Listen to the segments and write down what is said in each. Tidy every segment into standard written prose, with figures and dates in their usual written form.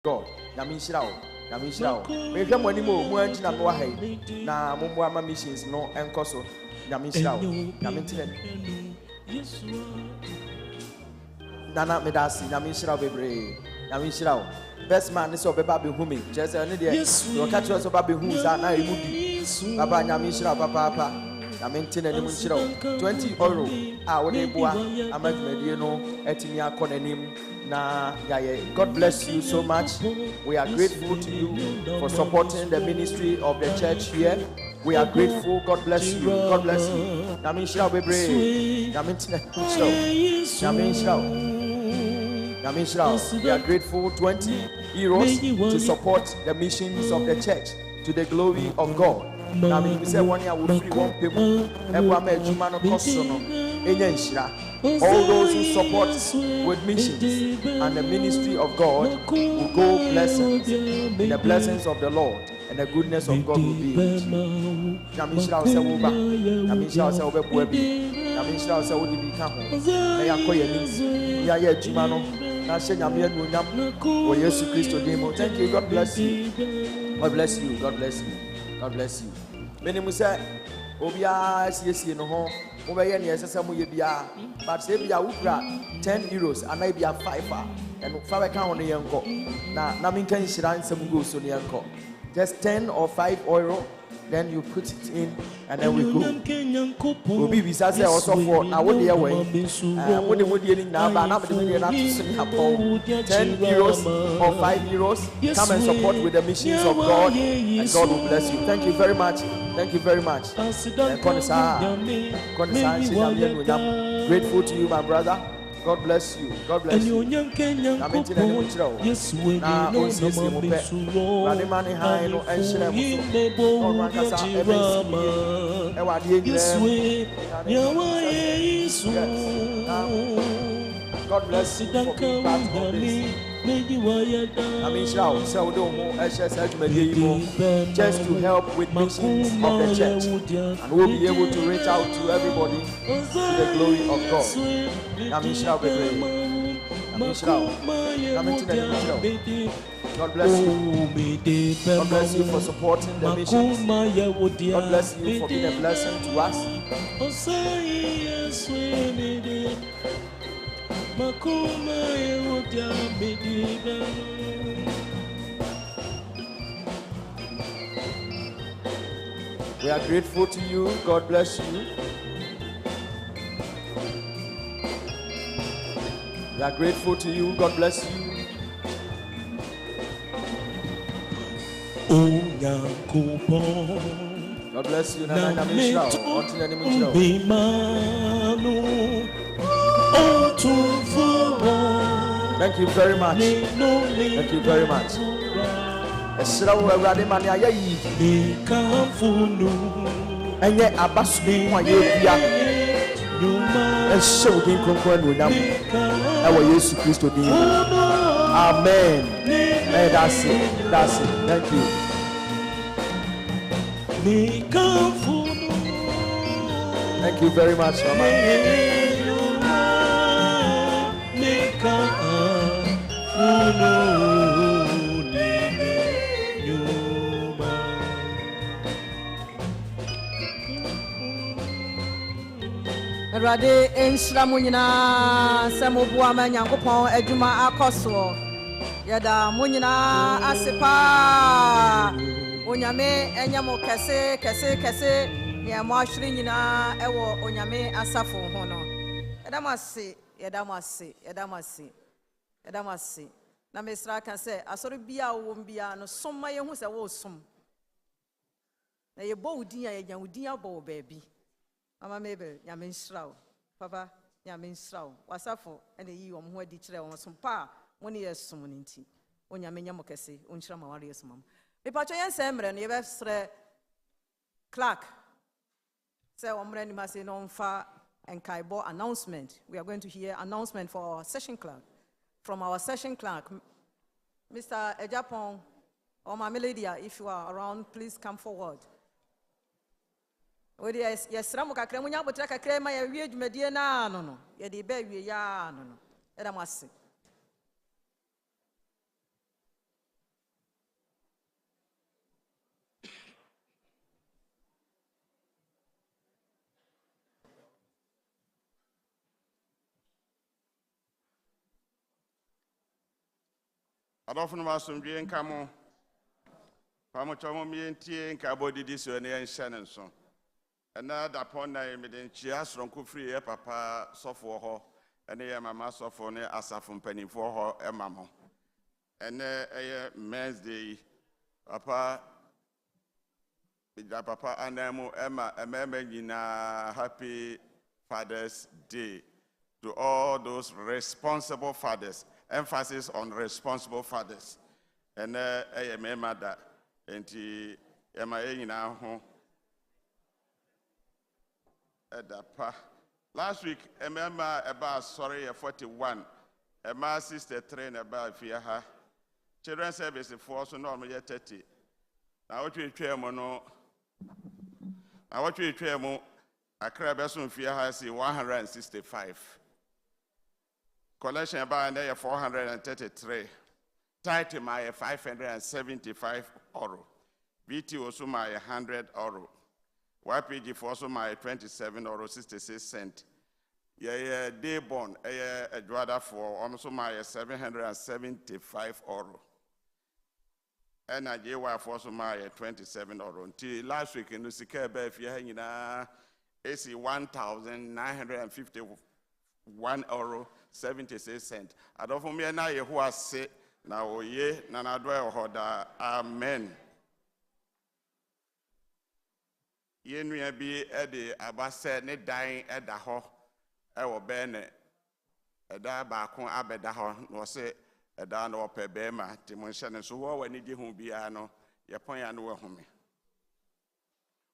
God. Yamishirao. Me hwɛ mo animo mo antina no ha yi na mo mo ama missions no enko so. Yamishirao. Yamintina. Nana medasi yamishirao bebre. Yamishirao. Best man is obeba be humi. Just any day. You catch us oba be hu sa na emudi. Baba yamishirao papa. Yamintina ni munshirao. 20 euro. Wo dey boa amadumedie no etimi akọ nanim. God bless you so much. We are grateful to you for supporting the ministry of the church here. We are grateful. God bless you. God bless you. We are grateful. 20 euros to support the missions of the church to the glory of God. Now, we say 1 year will free 1 people. All those who support with missions and the ministry of God will go blessings in the blessings of the Lord, and the goodness of God will be with you. Thank you. God bless you. God bless you. God bless you. God bless you. Many Musa Obia CSC no home. Over here, yes, some will be but say be a 10 euros and maybe a 5 and 5 account on the uncle. Now, nothing can shine some goes on the uncle. Just 10 or 5 euro, then you put it in and then we go. We'll be also for now. What the way? What the wood now, but not the million up to 10 euros or 5 euros. Come and support with the missions of God, and God will bless you. Thank you very much. Thank you very much. Grateful to you, my brother. God bless you. God bless you. God bless you for being part of this. Just to help with missions of the church, and we'll be able to reach out to everybody to the glory of God. God bless you. God bless you for supporting the missions. God bless you for being a blessing to us. We are grateful to you. God bless you. We are grateful to you. God bless you. God bless you. Thank you very much. Thank you very much. Amen. That's it. That's it. Thank you. Thank you very much, Mama. Rade enshira munyina semobu amanyankopon adwuma akoso yada munyina asepa onyame enyamo kese ne mo ahwere nyina ewo onyame asafo ho no yadamase na mesra kan se asori bia wo bia no somma ye hu se wo som na ye bo udin ya nya udin abo baabi Mama Mabel, Yamin Shrow, Papa, Yamin Shrow, Wasafo, and ye om who did on some pa, 1 year summoninty, on Yaminamokasi, Unshama Warriors Mum. The Pachayan Samran, Yevestre Clark, say Omren Massin on far and Kaibo announcement. We are going to hear announcement for our session clerk. From our session clerk, Mr. Ejapon or Mameledia, if you are around, please come forward. Oh yes, Ramu Kakremunya, but like a crema, a weird mediana, no, yet the baby ya no, Edamasi. Adolfo Asomdwoe nka mo. Pamochomo mientie nka bodidi so ne enshanen so. Ena da pon na me den chia sronko free ye papa sofo ho. Ene ye mama sofo ne asafo mpanifo ho emamo. Ene eye men's day. Papa Anamu Emma Nyina, happy Father's Day to all those responsible fathers. Emphasis on responsible fathers. And Emma that and Emma Nyina ho. Last week, Emma about 41. Emma sister train about Fiaha. Children's service for so normally 30. Now what we try mono. Now what we try mo. Accra Besun Fiaha is 165. Collection about 433. Title my 575 euro. BT also my 100 euro. YPG for also my 27 euro 66 cents. Yeah, day born, a drada for also my 775 euro. And I gave for also my 27 euro. Until last week in the Sikebe, if you're hanging AC 1,951 euro 76 cents. I don't know me now who has said now ye nana dwell hoda amen. Yenua bi ede abase ne dan eda ho e wo be ne eda ba ko abeda ho no se eda no pe be ma timonhye ne so wo wani gi hu bia no ye pon ya no wo home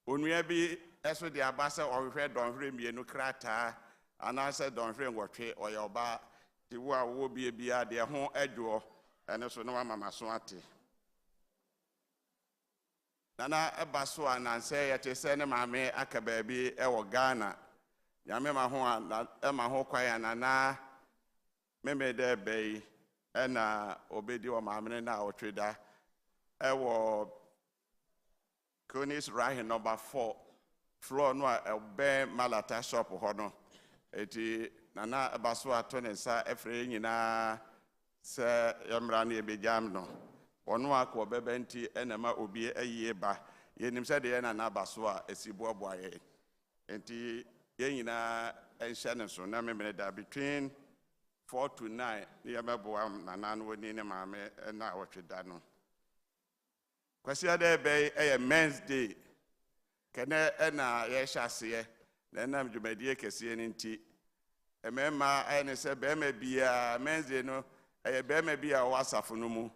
onua bi eso de abase o hwe don hwe mienu krata ana se don hwe ngotwe o ye oba ti wo a wo bia de ho adwo ene so no mama so ate Nana ebaso ananse yete se ne mame aka baabi ewo Ghana nyame ma ho ma ho kwaya nana meme de bei ena obedi o mame na otweda ewo Konis Rahin number 4 floor no ebe Malata shop ho no eti nana ebaso ato ne sa efre nyina se yamra na ebejam no Ono akọ bebe nti enema obi ayi ba yenim se de na na baso a esiboaboa ye nti ye nyina enhye ne so na memene da between 4 to 9 ye meboa na nanu oni ne maame na awotweda no kwasi ade be men's day kene na ye hyase na nam dwumadie kese ne nti emema ene se be ma bia men's day no be ma bia wasafo no mu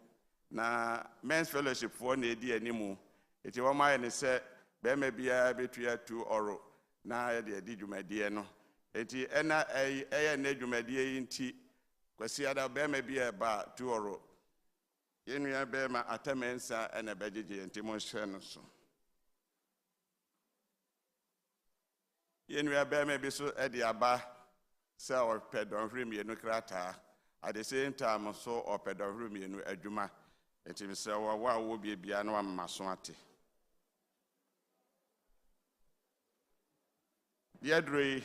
na men's fellowship for na edi animu eti wo ma ne se be ma bia betua 2 euro na ye de edi dwumadie no eti ena eye na dwumadie yi nti kwasi ada be ma bia ba 2 euro yenu ya be ma atamensa ena bejeje nti mo hye no so yenu ya be ma bi so edi aba se o pedon hwem yenu krata at the same time so o pedon hwem yenu adwuma enti me se wo bia na wamma so ate Diedre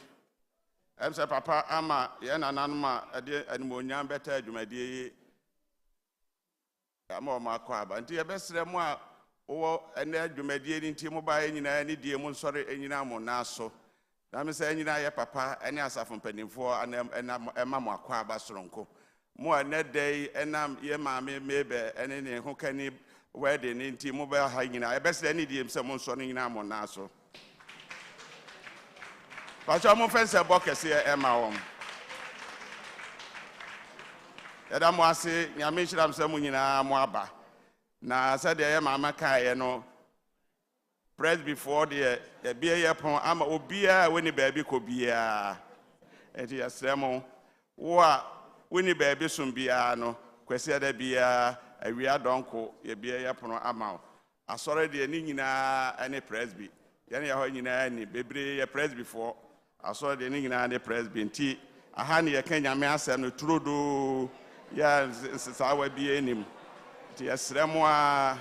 emse papa ama ye nananuma ade animonyam beta adwumadie ama o makọ aba nti ye besere mu a wo ene adwumadie ni nti mo ba nyina ni die mu nsore enyina mo na so na me se enyina ye papa ene asafo mpanimfo ema mo akọ aba soronko mo ene dey enam ye maame mebe ene ne ho kani wedding ni nti mo ba ha nyina ye besere ni die mse mo nsore nyina mo na so Pacho mo fense bokese ema wom Eda mo ase nyame hyiram se mo nyina mo aba na se de ye mama kae no press before the bia ye pon ama obia weni baabi ko bia enti yasremo wo a weni baabi som bia no kwese da bia awia donko ye bia ye pon ama asore de ni nyina ane presby ye ho nyina ni bebre ye press before asore de ni nyina ane presby nti aha ne ye kan nyame asem no turodo ya sawa bia enim nti yasremo a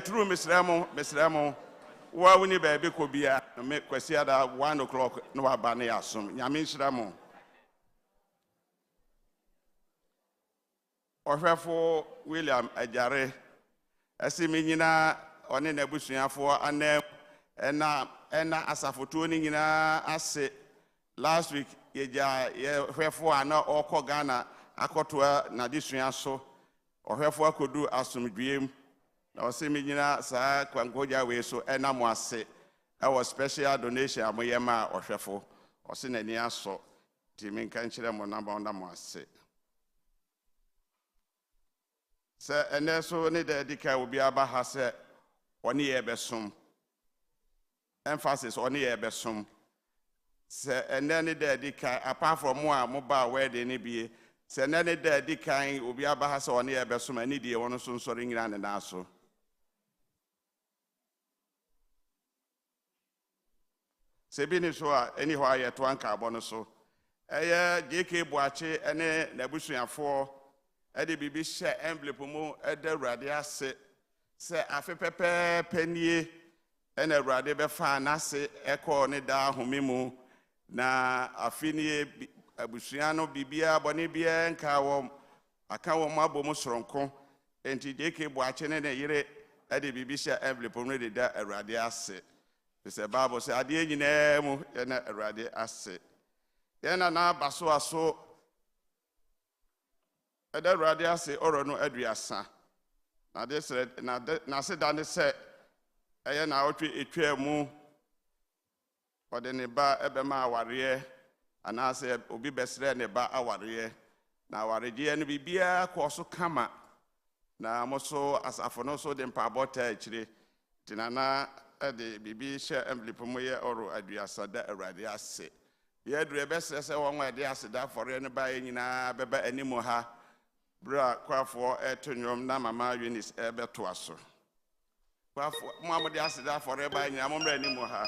turu mesremo wa woni baabi ko bia me kwasi ada 1 o'clock no aba na yasom nyame nhyiramo Ohwefo William Ajare Asiminyina one nebusuafo anem ena asafotuo ni nyina ase last week yeja hwefo ana okọ Ghana akotoa na disua so ohwefo akodu Asomdwoe na osiminyina saa kwangoja we so ena mo ase our special donation amoyema ohwefo osinani aso timi nka nkyere mo na ba mo ase se ene so ne de dika obi aba ha se oni ye besom emphasis oni ye besom se ene ne de dika apart from mo ba wedding ni bie se ene ne de dika obi aba ha se oni ye besom ani die wono so nsori nyina ne na so se bi ni so a eni ho aye to anka abo no so eye JK Boache ene nabusuafo ede bibi hye envelope mu ede Awurade ase se afe pepe penie ene Awurade be fa na se ekọ ne da home mu na afini abusua no bibia bone bia nka wo aka wo mabo mu soronko enti JK Boache ne yire ede bibi hye envelope mu de da Awurade ase se Bible se ade nyina mu ene Awurade ase yena na baso aso ede Awurade ase oro no aduasa na de sere na se dane se eye na otwe etwa mu ode ne ba ebema aware ana se obi besere ne ba aware na awareje ne bibia koso kama na moso asafo no so de mpabota akire tinana ede bibi hye envelope mu ye oro aduasa da Awurade ase ye dure besere se won ade ase da fore ne ba nyina beba animu ha bra kwafo etonyom na mama Eunice ebeto aso kwafo mo amode aseda fore ba nyina mo mra animu ha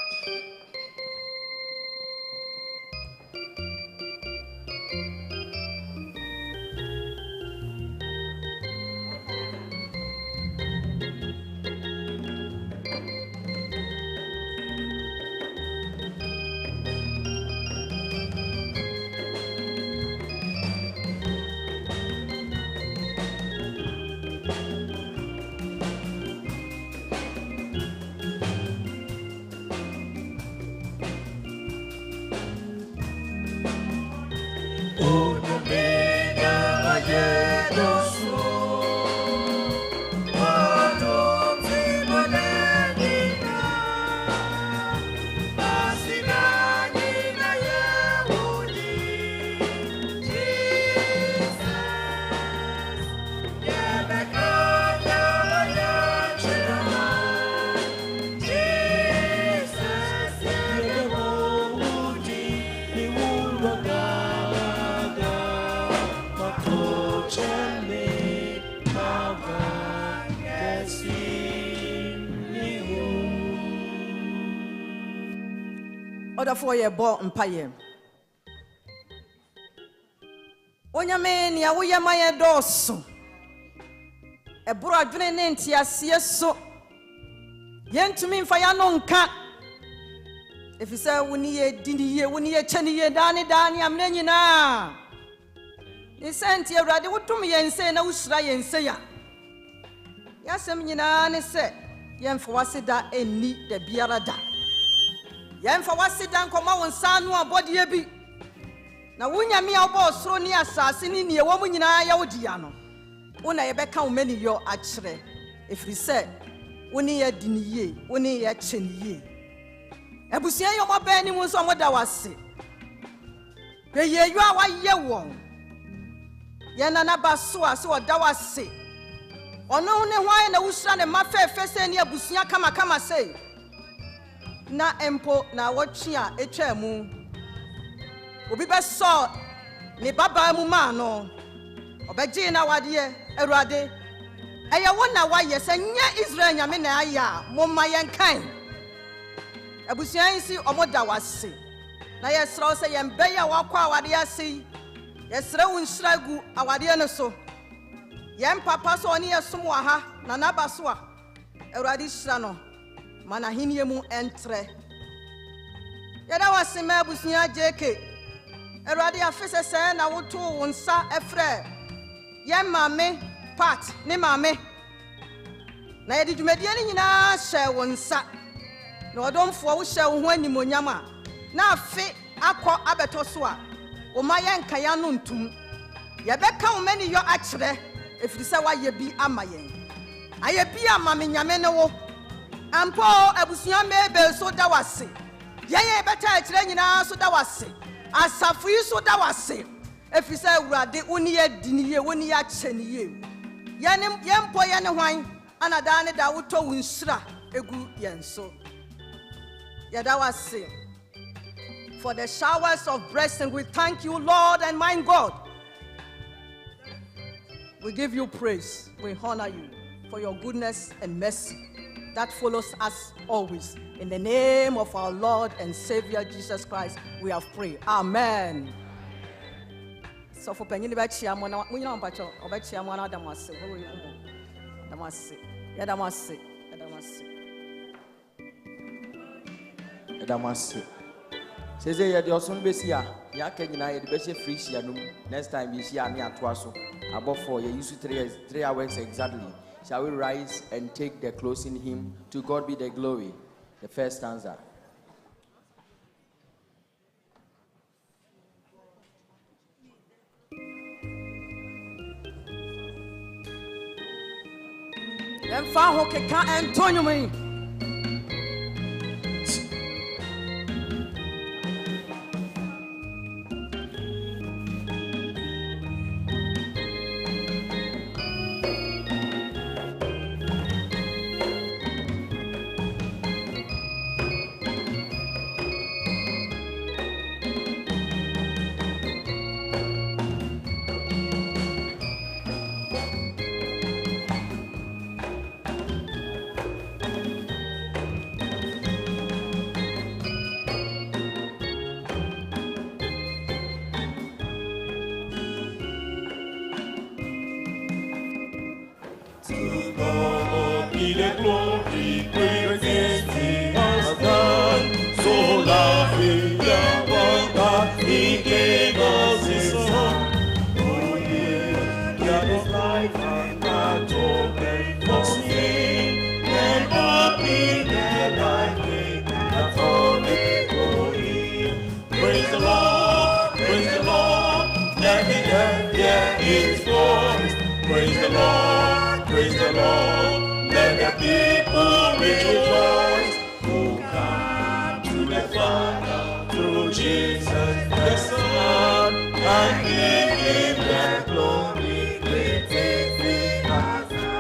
for your bo mpaye onyame ne awoye maye doso eburo adwene ne ntiasie so yentumi mfa ya no nka efisa woni ye diniye woni ye chaniye dani amna nyina ni senti Awurade wotum yense na wusra yense ya yasem nyina ne se yemfa waseda enni da biara da yemfa waseda nkoma wonsa no abodie bi na wunyame obo soro ni asase ni ne wo mu nyina ya wodi ya no wona ye beka wo mani yo akire efiri se woni ye diniye woni ye cheniye ebusia yo mo ba ni mu so mo da wase be ye yo awa ye won ye nana ba so ase wo da wase ono ne hwan na wusra ne mafefe se ne ebusia kama se na empo na wotwe a etwa mu obi be so ne baba mu ma no obeji na wade Awurade eye wona waye se nya Israel nyame na aya mo mayen kan abusuan si omoda wase na yesra se yembe ya wakwa awade ase yesra wunshira gu awade ne so yem papa so oni yesom wa ha na naba so a Awurade shira no mana hinie mu entre yeda wase ma abusuan JK Awurade afese se na woto wonsa efre Yen mame, Pat, ne mame. Na yedi dwumadie ni nyina hye won sa. Na odomfo wo hye wo ho animonyam a. Na afe akọ abeto so a. Wo ma yen kaya no ntum. Ye beka wo mani yo akire efiri se wa ye bi ama yen. Aye bi ama me nyame ne wo. Ampo abusua mebe so da wase. Ye beta akire nyina so da wase. Asafu yi so da wase. Efiri se Awurade woni ye diniye woni ya cheniye. Yempo ye ne hwan anada ne da woto wunsira egu yenso. Yada wase. For the showers of blessing, we thank you, Lord and my God. We give you praise. We honor you for your goodness and mercy that follows us always. In the name of our Lord and Savior Jesus Christ, we have prayed. Amen. So for penny the chiamona, we know about your chiamona damase. Damase. Yadamase. Damase. Says ye the osun besia, ya kenyina ye the best free shianum. Next time you see ani atwaso. Above 4, you use 3 hours exactly. Shall we rise and take the closing hymn? To God be the glory. The first stanza.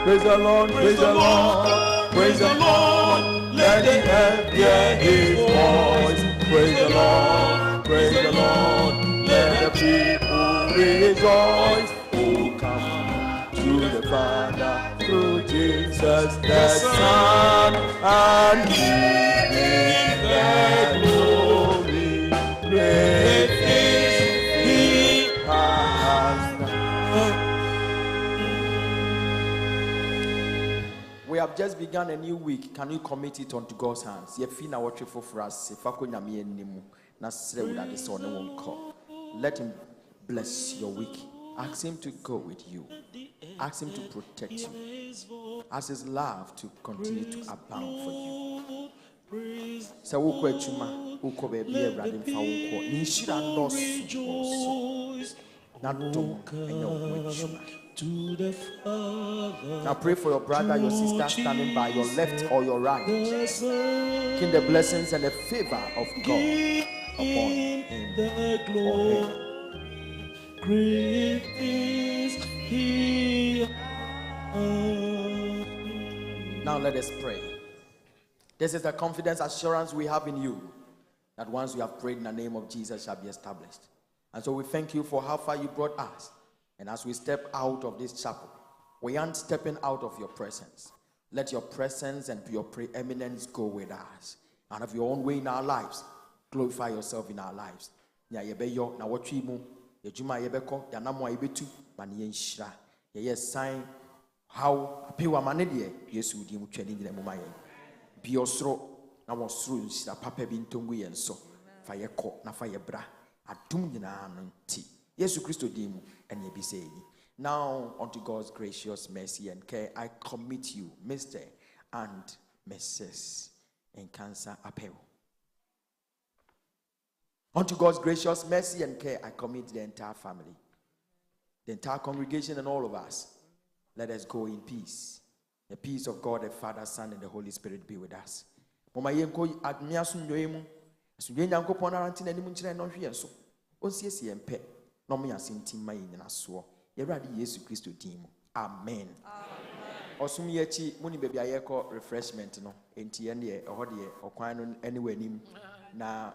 Praise the Lord, praise the Lord, praise the Lord. Let the earth hear his voice. Praise the Lord, praise the Lord. Let the people rejoice. Who come to the Father through Jesus the Son, and give him the glory. Great things he has done. We have just begun a new week. Can you commit it onto God's hands? Let him bless your week. Ask him to go with you. Ask him to protect you. Ask his love to continue to abound for you. So uko echuma, uko baby ebrade mfa uko. Nishira ndosu. Nadum enyo echuma. Now pray for your brother, your sister standing by your left or your right. King the blessings and the favor of God upon him or her. Great is he. Now let us pray. This is the confidence, assurance we have in you, that once we have prayed in the name of Jesus shall be established. And so we thank you for how far you brought us. And as we step out of this chapel, we aren't stepping out of your presence. Let your presence and your preeminence go with us. And of your own way in our lives, glorify yourself in our lives. Sign how people manage yes, we do training in the moment. Be your throat, now was through the papa bin tongue and so fire court, na fire bra, a tumina tea. Yes, Christo dimu, and ye be saying, Now, unto God's gracious mercy and care, I commit you, Mr. and Mrs. Nkansa Apel. Unto God's gracious mercy and care, I commit the entire family, the entire congregation, and all of us. Let us go in peace. The peace of God, the Father, Son, and the Holy Spirit be with us. Mama yenko admia sunjoy mu. Sunjoy nyankopon aranti na nimu nkyere no hwe so. Onsiesie empe. No mo yasintim ma yina so. Yewrade Yesu Kristo din mu. Amen. Osum yechi muni bebia yeko refreshment no. Enti ye ne ehode ye okwan no anywhere nim na